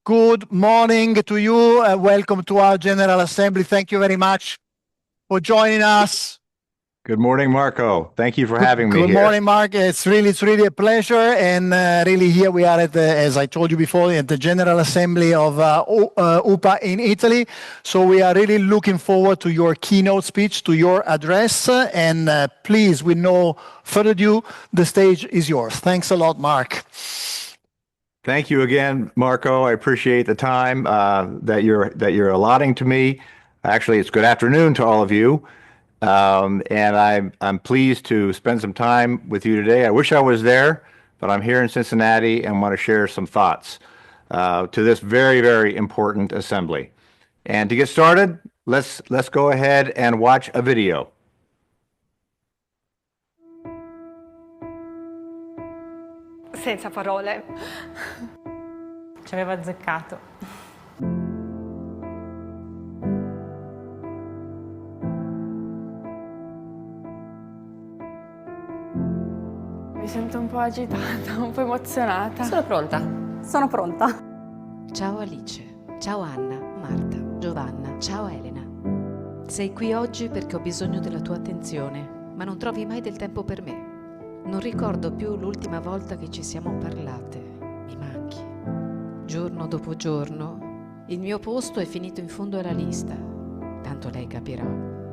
Good morning to you. Welcome to our General Assembly. Thank you very much for joining us. Good morning, Marco. Thank you for having me here. Good morning, Marc. It's really a pleasure. And really here we are at as I told you before, at the General Assembly of UPA in Italy. So we are really looking forward to your keynote speech, to your address. And please, with no further ado, the stage is yours. Thanks a lot, Marc. Thank you again, Marco. I appreciate the time that you're allotting to me. Actually, it's good afternoon to all of you. And I'm pleased to spend some time with you today. I wish I was there, but I'm here in Cincinnati and want to share some thoughts to this very important assembly. And to get started, let's go ahead and watch a video. Senza parole. Ci aveva azzeccato. Mi sento un po' agitata, un po' emozionata. Sono pronta. Sono pronta. Ciao Alice, ciao Anna, Marta, Giovanna, ciao Elena. Sei qui oggi perché ho bisogno della tua attenzione, ma non trovi mai del tempo per me. Non ricordo più l'ultima volta che ci siamo parlate. Mi manchi. Giorno dopo giorno, il mio posto è finito in fondo alla lista. Tanto lei capirà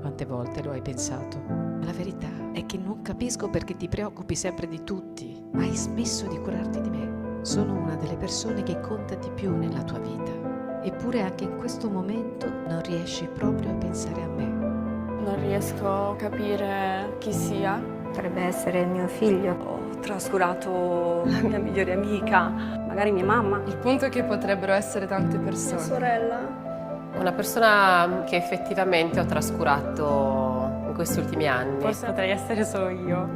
quante volte lo hai pensato. Ma la verità è che non capisco perché ti preoccupi sempre di tutti. Hai smesso di curarti di me. Sono una delle persone che conta di più nella tua vita. Eppure anche in questo momento non riesci proprio a pensare a me. Non riesco a capire chi sia. Potrebbe essere mio figlio. Ho trascurato la mia migliore amica, Magari mia mamma. Il punto è che potrebbero essere tante persone. Mia sorella. Una persona che effettivamente ho trascurato in questi ultimi anni. Forse potrei essere solo io.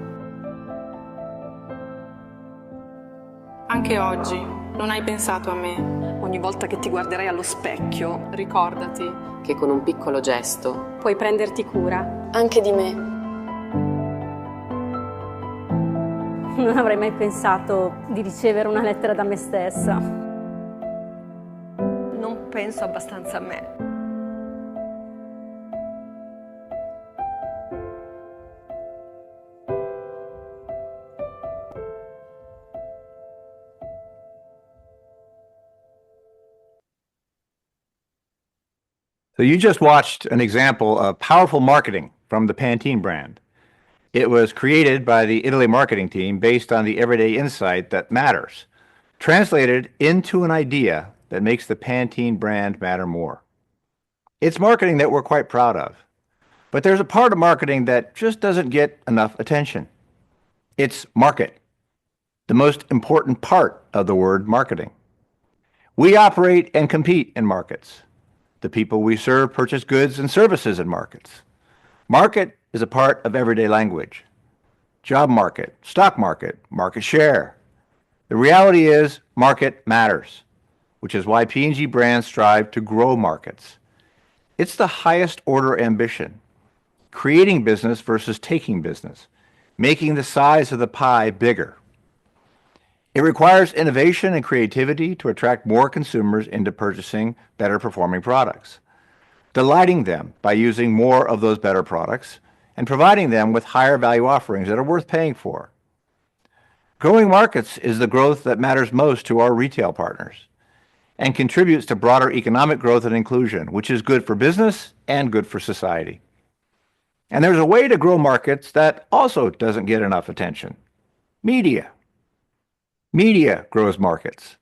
Anche oggi non hai pensato a me. ogni volta che ti guarderai allo specchio, ricordati che con un piccolo gesto puoi prenderti cura anche di me. Non avrei mai pensato di ricevere una lettera da me stessa. Non penso abbastanza a me. So you just watched an example of powerful marketing from the Pantene brand. It was created by the Italy marketing team based on the everyday insight that matters, translated into an idea that makes the Pantene brand matter more. It's marketing that we're quite proud of, but there's a part of marketing that just doesn't get enough attention. It's market, the most important part of the word marketing. We operate and compete in markets. The people we serve purchase goods and services in markets. Market is a part of everyday language. Job market, stock market, market share. The reality is market matters, which is why P&G brands strive to grow markets. It's the highest order ambition, creating business versus taking business, making the size of the pie bigger. It requires innovation and creativity to attract more consumers into purchasing better performing products, delighting them by using more of those better products, and providing them with higher value offerings that are worth paying for. Growing markets is the growth that matters most to our retail partners and contributes to broader economic growth and inclusion, which is good for business and good for society. And there's a way to grow markets that also doesn't get enough attention: media. Media grows markets.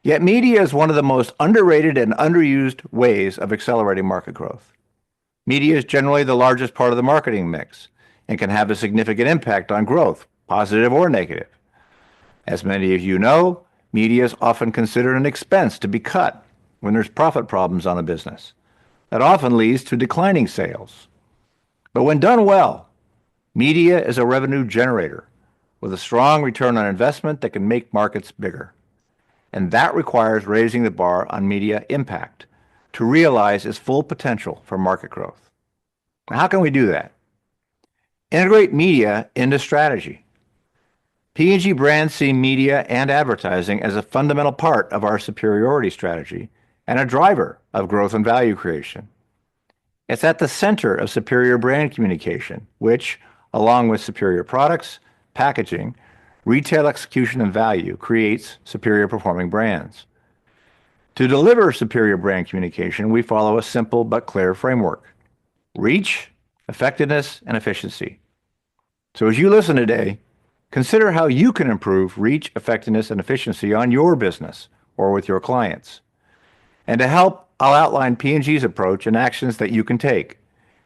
Yet media is one of the most underrated and underused ways of accelerating market growth. Media is generally the largest part of the marketing mix and can have a significant impact on growth, positive or negative. As many of you know, media is often considered an expense to be cut when there's profit problems on a business. That often leads to declining sales. But when done well, media is a revenue generator with a strong return on investment that can make markets bigger. And that requires raising the bar on media impact to realize its full potential for market growth. Now, how can we do that? Integrate media into strategy. P&G brands see media and advertising as a fundamental part of our superiority strategy and a driver of growth and value creation. It's at the center of superior brand communication, which, along with superior products, packaging, retail execution, and value, creates superior performing brands. To deliver superior brand communication, we follow a simple but clear framework: reach, effectiveness, and efficiency. So as you listen today, consider how you can improve reach, effectiveness, and efficiency on your business or with your clients. And to help, I'll outline P&G's approach and actions that you can take,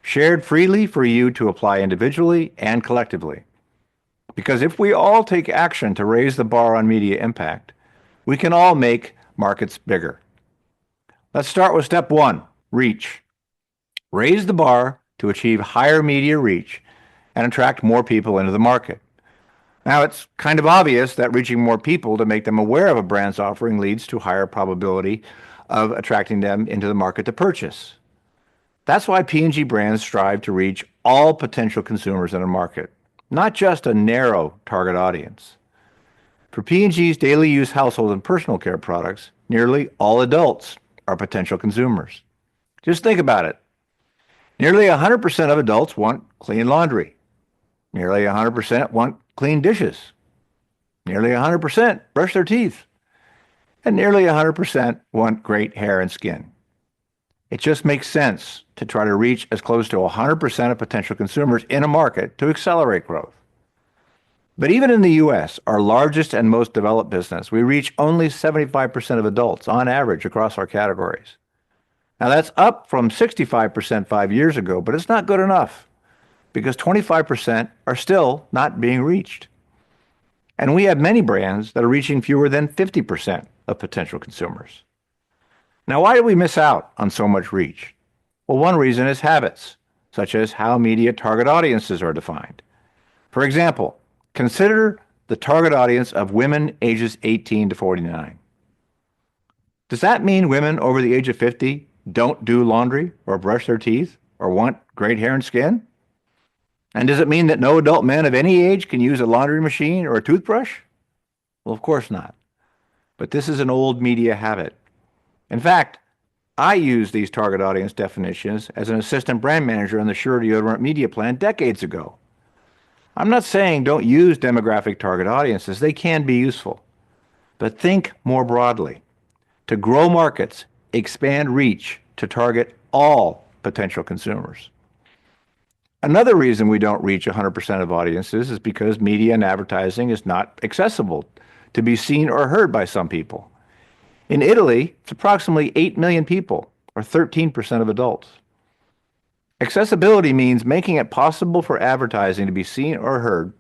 shared freely for you to apply individually and collectively. Because if we all take action to raise the bar on media impact, we can all make markets bigger. Let's start with step one, reach. Raise the bar to achieve higher media reach and attract more people into the market. Now, it's kind of obvious that reaching more people to make them aware of a brand's offering leads to higher probability of attracting them into the market to purchase. That's why P&G brands strive to reach all potential consumers in a market, not just a narrow target audience. For P&G's daily use household and personal care products, nearly all adults are potential consumers. Just think about it. Nearly 100% of adults want clean laundry. Nearly 100% want clean dishes. Nearly 100% brush their teeth. And nearly 100% want great hair and skin. It just makes sense to try to reach as close to 100% of potential consumers in a market to accelerate growth. But even in the US, our largest and most developed business, we reach only 75% of adults on average across our categories. Now that's up from 65% 5 years ago, but it's not good enough because 25% are still not being reached. And we have many brands that are reaching fewer than 50% of potential consumers. Now, why do we miss out on so much reach? Well, one reason is habits, such as how media target audiences are defined. For example, consider the target audience of women ages 18 to 49. Does that mean women over the age of 50 don't do laundry or brush their teeth or want great hair and skin? And does it mean that no adult men of any age can use a laundry machine or a toothbrush? Well, of course not. But this is an old media habit. In fact, I used these target audience definitions as an assistant brand manager on the Sure Deodorant media plan decades ago. I'm not saying don't use demographic target audiences. They can be useful. But think more broadly. To grow markets, expand reach to target all potential consumers. Another reason we don't reach 100% of audiences is because media and advertising is not accessible to be seen or heard by some people. In Italy, it's approximately 8 million people, or 13% of adults. Accessibility means making it possible for advertising to be seen or heard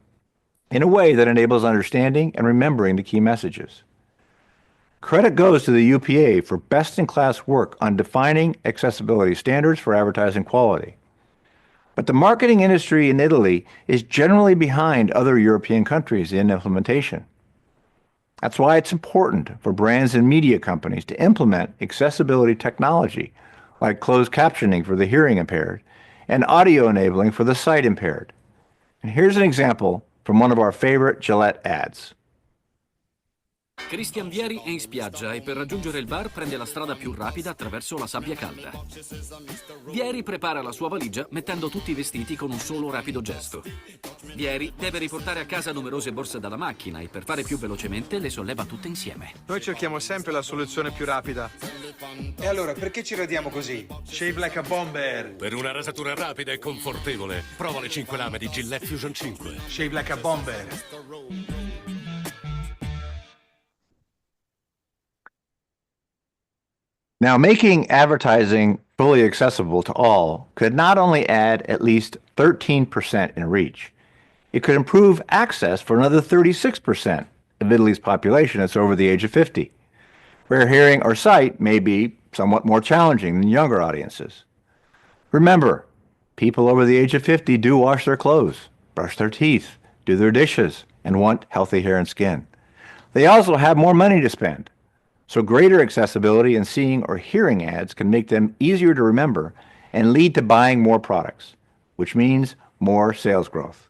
in a way that enables understanding and remembering the key messages. Credit goes to the UPA for best-in-class work on defining accessibility standards for advertising quality. But the marketing industry in Italy is generally behind other European countries in implementation. That's why it's important for brands and media companies to implement accessibility technology like closed captioning for the hearing impaired and audio enabling for the sight impaired. And here's an example from one of our favorite Gillette ads. Christian Vieri è in spiaggia e per raggiungere il bar prende la strada più rapida attraverso la sabbia calda. Vieri prepara la sua valigia mettendo tutti i vestiti con un solo rapido gesto. Vieri deve riportare a casa numerose borse dalla macchina e per fare più velocemente le solleva tutte insieme. Noi cerchiamo sempre la soluzione più rapida. E allora, perché ci radiamo così? Shave like a bomber. Per una rasatura rapida e confortevole, prova le 5 lame di Gillette Fusion 5. Shave like a bomber. Now, making advertising fully accessible to all could not only add at least 13% in reach, it could improve access for another 36% of Italy's population that's over the age of 50, where hearing or sight may be somewhat more challenging than younger audiences. Remember, people over the age of 50 do wash their clothes, brush their teeth, do their dishes, and want healthy hair and skin. They also have more money to spend. So greater accessibility in seeing or hearing ads can make them easier to remember and lead to buying more products, which means more sales growth.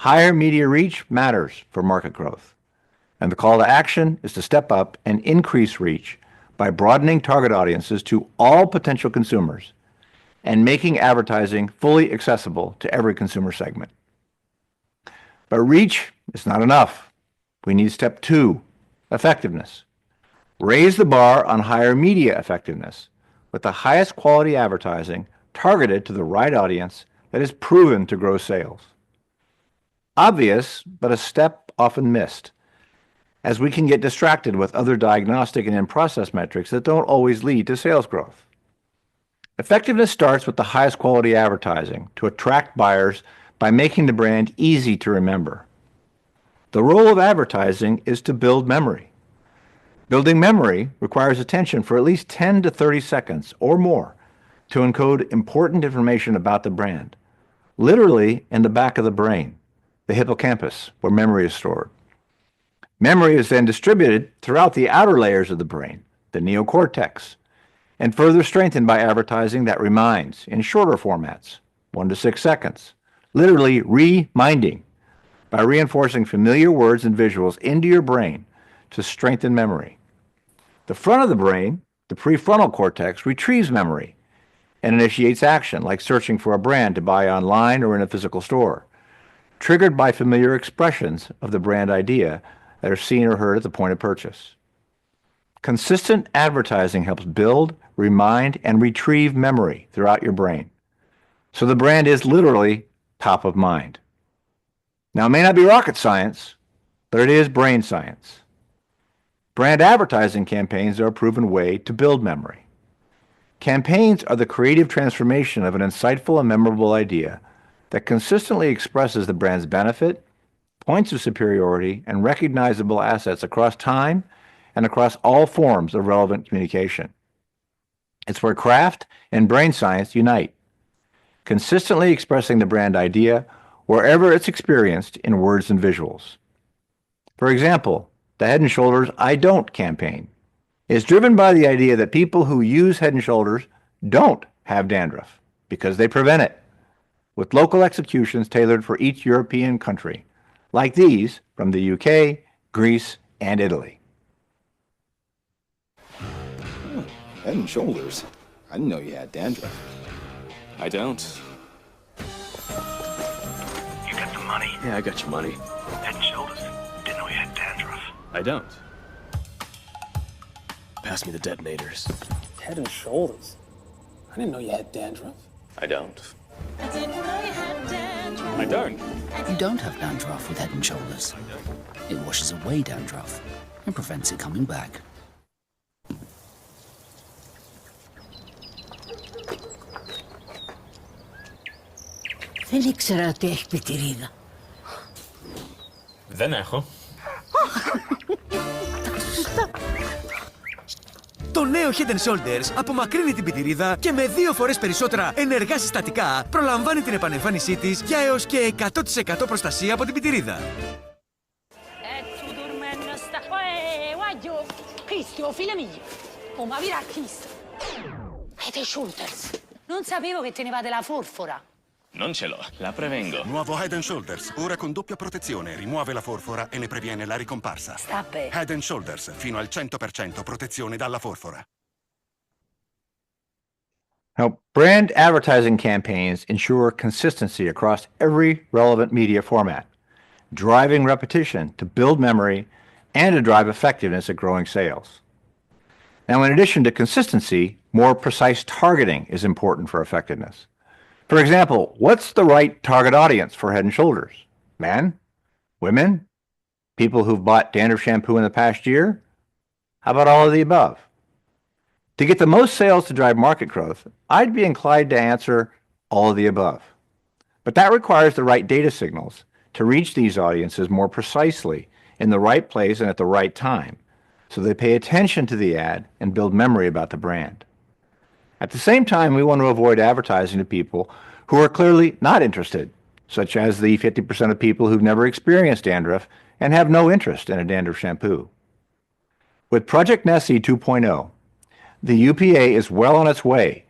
higher media reach matters for market growth. And the call to action is to step up and increase reach by broadening target audiences to all potential consumers and making advertising fully accessible to every consumer segment. But reach is not enough. We need step 2, effectiveness. Raise the bar on higher media effectiveness with the highest quality advertising targeted to the right audience that is proven to grow sales. Obvious, but a step often missed, as we can get distracted with other diagnostic and in-process metrics that don't always lead to sales growth. Effectiveness starts with the highest quality advertising to attract buyers by making the brand easy to remember. The role of advertising is to build memory. Building memory requires attention for at least 10 to 30 seconds or more to encode important information about the brand, literally in the back of the brain, the hippocampus, where memory is stored. Memory is then distributed throughout the outer layers of the brain, the neocortex, and further strengthened by advertising that reminds in shorter formats, 1 to 6 seconds, literally reminding, by reinforcing familiar words and visuals into your brain to strengthen memory. The front of the brain, the prefrontal cortex, retrieves memory and initiates action, like searching for a brand to buy online or in a physical store, triggered by familiar expressions of the brand idea that are seen or heard at the point of purchase. Consistent advertising helps build, remind, and retrieve memory throughout your brain, so the brand is literally top of mind. Now, it may not be rocket science, but it is brain science. Brand advertising campaigns are a proven way to build memory. Campaigns are the creative transformation of an insightful and memorable idea that consistently expresses the brand's benefit, points of superiority, and recognizable assets across time and across all forms of relevant communication. It's where craft and brain science unite, consistently expressing the brand idea wherever it's experienced in words and visuals. For example, the Head & Shoulders I Don't campaign is driven by the idea that people who use Head & Shoulders don't have dandruff because they prevent it, with local executions tailored for each European country, like these from the UK, Greece, and Italy. Head & Shoulders? I didn't know you had dandruff. I don't. You got the money? Yeah, I got your money. Head and Shoulders. Didn't know you had dandruff. I don't. Pass me the detonators. Head and Shoulders? I didn't know you had dandruff. I don't. I didn't know you had dandruff. I don't. You don't have dandruff with Head & Shoulders. It washes away dandruff and prevents it coming back. Δεν ήξερα ότι έχει πιτηρίδα. Δεν έχω. Το νέο Head & Shoulders απομακρύνει την πιτηρίδα και με 2 φορές περισσότερα ενεργά συστατικά προλαμβάνει την επανεμφάνισή της για έως και 100% προστασία από την πιτηρίδα. Head & Shoulders. Non sapevo che tenevate la forfora. Non ce l'ho, la prevengo. Nuovo Head & Shoulders, ora con doppia protezione, rimuove la forfora e ne previene la ricomparsa. Sta bene. Head & Shoulders, fino al 100% protezione dalla forfora. Now, brand advertising campaigns ensure consistency across every relevant media format, driving repetition to build memory and to drive effectiveness at growing sales. Now, in addition to consistency, more precise targeting is important for effectiveness. For example, what's the right target audience for Head & Shoulders? Men? Women? People who've bought dandruff shampoo in the past year? How about all of the above? To get the most sales to drive market growth, I'd be inclined to answer all of the above. But that requires the right data signals to reach these audiences more precisely in the right place and at the right time, so they pay attention to the ad and build memory about the brand. At the same time, we want to avoid advertising to people who are clearly not interested, such as the 50% of people who've never experienced dandruff and have no interest in a dandruff shampoo. With Project Nessie 2.0, the UPA is well on its way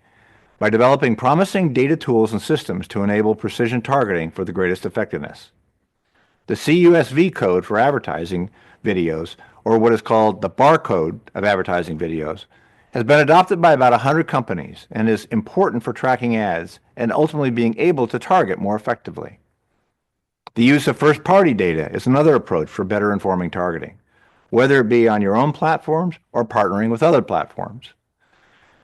by developing promising data tools and systems to enable precision targeting for the greatest effectiveness. The CUSV code for advertising videos, or what is called the barcode of advertising videos, has been adopted by about 100 companies and is important for tracking ads and ultimately being able to target more effectively. The use of first-party data is another approach for better informing targeting, whether it be on your own platforms or partnering with other platforms.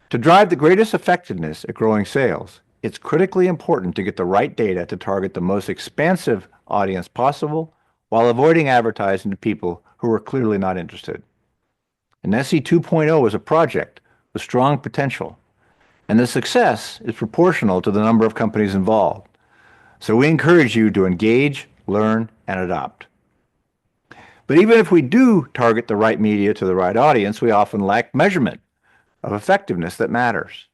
To drive the greatest effectiveness at growing sales, it's critically important to get the right data to target the most expansive audience possible while avoiding advertising to people who are clearly not interested. And SE 2.0 is a project with strong potential, and the success is proportional to the number of companies involved. So we encourage you to engage, learn, and adopt. But even if we do target the right media to the right audience, we often lack measurement of effectiveness that matters.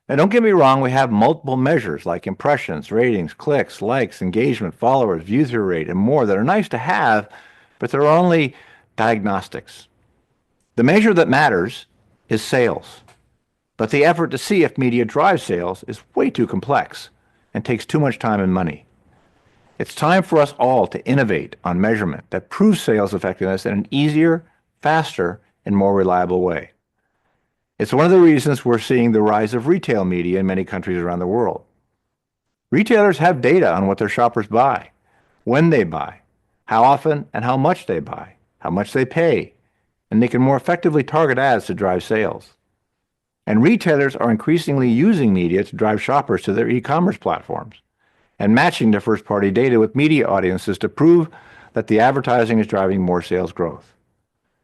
Now, don't get me wrong, we have multiple measures like impressions, ratings, clicks, likes, engagement, followers, view-through rate, and more that are nice to have, but they're only diagnostics. The measure that matters is sales, but the effort to see if media drives sales is way too complex and takes too much time and money. It's time for us all to innovate on measurement that proves sales effectiveness in an easier, faster, and more reliable way. It's one of the reasons we're seeing the rise of retail media in many countries around the world. Retailers have data on what their shoppers buy, when they buy, how often and how much they buy, how much they pay, and they can more effectively target ads to drive sales. And retailers are increasingly using media to drive shoppers to their e-commerce platforms and matching their first-party data with media audiences to prove that the advertising is driving more sales growth.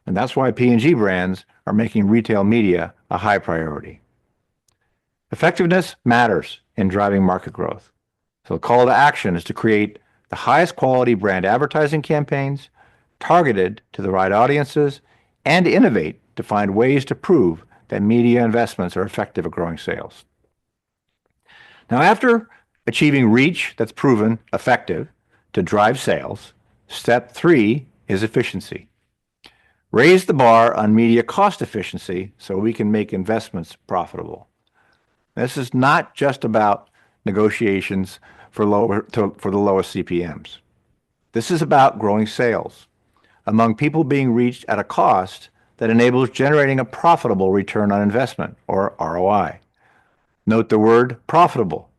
And that's why P&G brands are making retail media a high priority. Effectiveness matters in driving market growth. So the call to action is to create the highest quality brand advertising campaigns targeted to the right audiences and innovate to find ways to prove that media investments are effective at growing sales. Now, after achieving reach that's proven effective to drive sales, step 3 is efficiency. Raise the bar on media cost efficiency so we can make investments profitable. This is not just about negotiations for the lowest CPMs. This is about growing sales among people being reached at a cost that enables generating a profitable return on investment, or ROI. Note the word profitable.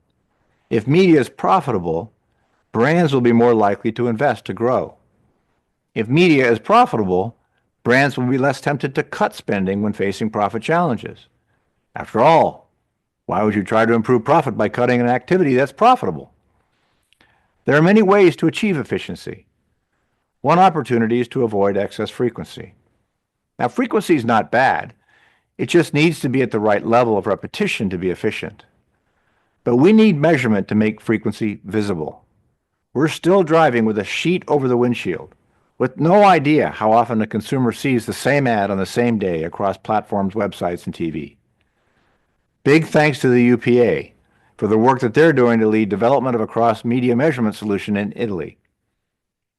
If media is profitable, brands will be more likely to invest to grow. If media is profitable, brands will be less tempted to cut spending when facing profit challenges. After all, why would you try to improve profit by cutting an activity that's profitable? There are many ways to achieve efficiency. One opportunity is to avoid excess frequency. Now, frequency is not bad. It just needs to be at the right level of repetition to be efficient. But we need measurement to make frequency visible. We're still driving with a sheet over the windshield, with no idea how often a consumer sees the same ad on the same day across platforms, websites, and TV. Big thanks to the UPA for the work that they're doing to lead development of a cross-media measurement solution in Italy.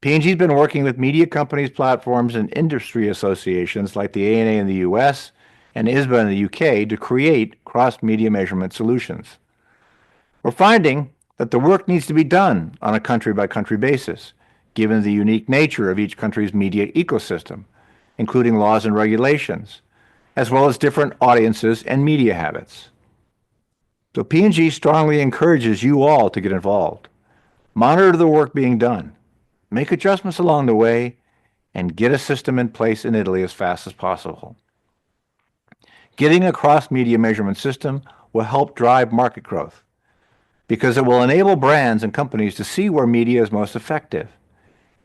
P&G's been working with media companies, platforms, and industry associations like the ANA in the US and ISBA in the UK to create cross-media measurement solutions. We're finding that the work needs to be done on a country-by-country basis, given the unique nature of each country's media ecosystem, including laws and regulations, as well as different audiences and media habits. So P&G strongly encourages you all to get involved. Monitor the work being done, make adjustments along the way, and get a system in place in Italy as fast as possible. Getting a cross-media measurement system will help drive market growth because it will enable brands and companies to see where media is most effective,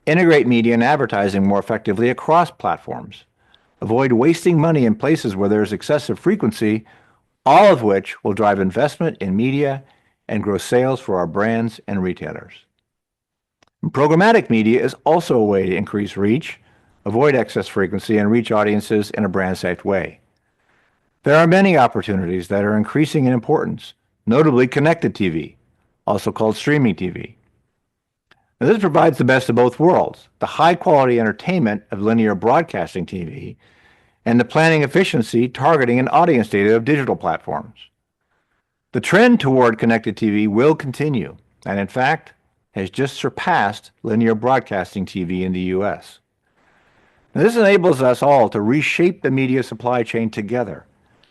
integrate media and advertising more effectively across platforms, avoid wasting money in places where there's excessive frequency, all of which will drive investment in media and grow sales for our brands and retailers. Programmatic media is also a way to increase reach, avoid excess frequency, and reach audiences in a brand-safe way. There are many opportunities that are increasing in importance, notably connected TV, also called streaming TV. Now, this provides the best of both worlds, the high-quality entertainment of linear broadcasting TV and the planning efficiency, targeting, and audience data of digital platforms. The trend toward connected TV will continue, and in fact, has just surpassed linear broadcasting TV in the US. Now, this enables us all to reshape the media supply chain together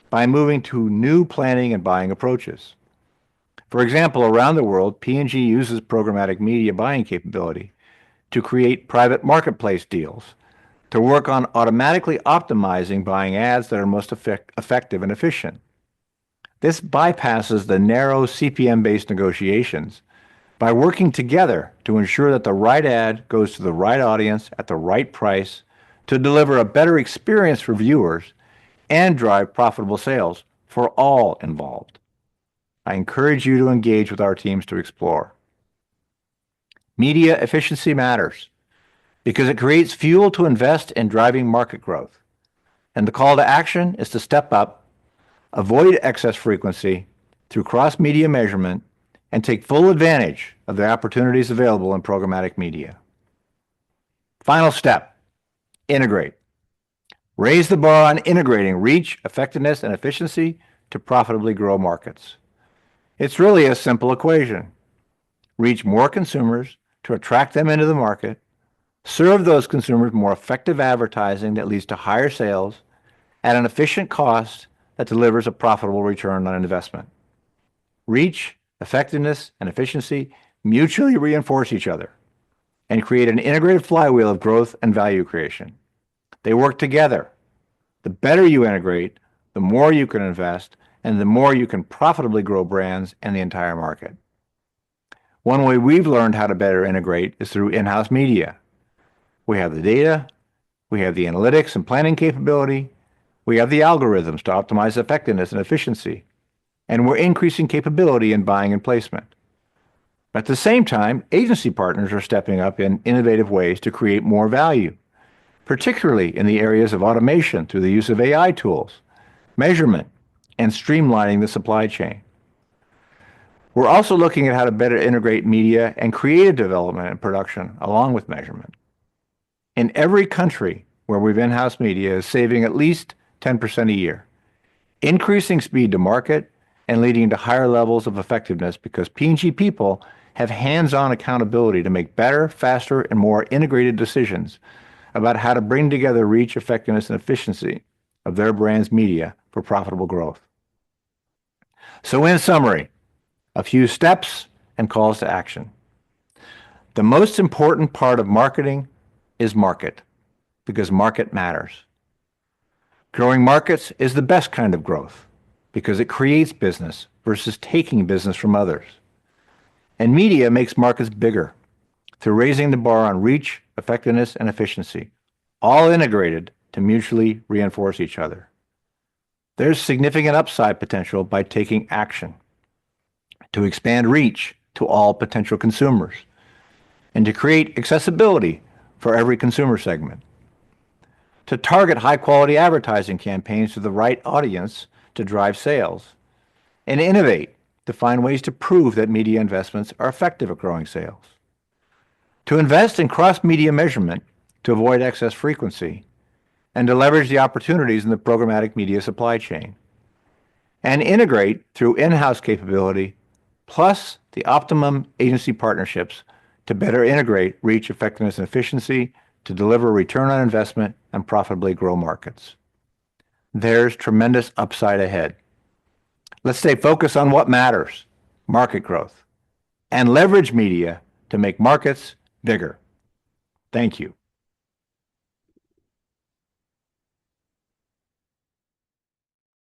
by moving to new planning and buying approaches. For example, around the world, P&G uses programmatic media buying capability to create private marketplace deals, to work on automatically optimizing buying ads that are most effective and efficient. This bypasses the narrow CPM-based negotiations by working together to ensure that the right ad goes to the right audience at the right price to deliver a better experience for viewers and drive profitable sales for all involved. I encourage you to engage with our teams to explore. Media efficiency matters because it creates fuel to invest in driving market growth. And the call to action is to step up, avoid excess frequency through cross-media measurement, and take full advantage of the opportunities available in programmatic media. Final step, integrate. Raise the bar on integrating reach, effectiveness, and efficiency to profitably grow markets. It's really a simple equation. Reach more consumers to attract them into the market, serve those consumers more effective advertising that leads to higher sales at an efficient cost that delivers a profitable return on investment. Reach, effectiveness, and efficiency mutually reinforce each other and create an integrated flywheel of growth and value creation. They work together. The better you integrate, the more you can invest, and the more you can profitably grow brands and the entire market. One way we've learned how to better integrate is through in-house media. We have the data, we have the analytics and planning capability, we have the algorithms to optimize effectiveness and efficiency, and we're increasing capability in buying and placement. At the same time, agency partners are stepping up in innovative ways to create more value, particularly in the areas of automation through the use of AI tools, measurement, and streamlining the supply chain. We're also looking at how to better integrate media and creative development and production along with measurement. In every country where we've in-house media is saving at least 10% a year, increasing speed to market and leading to higher levels of effectiveness because P&G people have hands-on accountability to make better, faster, and more integrated decisions about how to bring together reach, effectiveness, and efficiency of their brand's media for profitable growth. So in summary, a few steps and calls to action. The most important part of marketing is market, because market matters. Growing markets is the best kind of growth, because it creates business versus taking business from others. And media makes markets bigger through raising the bar on reach, effectiveness, and efficiency, all integrated to mutually reinforce each other. There's significant upside potential by taking action to expand reach to all potential consumers and to create accessibility for every consumer segment, to target high-quality advertising campaigns to the right audience to drive sales, and innovate to find ways to prove that media investments are effective at growing sales, to invest in cross-media measurement to avoid excess frequency, and to leverage the opportunities in the programmatic media supply chain, and integrate through in-house capability plus the optimum agency partnerships to better integrate reach, effectiveness, and efficiency to deliver return on investment and profitably grow markets. There's tremendous upside ahead. Let's stay focused on what matters, market growth, and leverage media to make markets bigger. Thank you.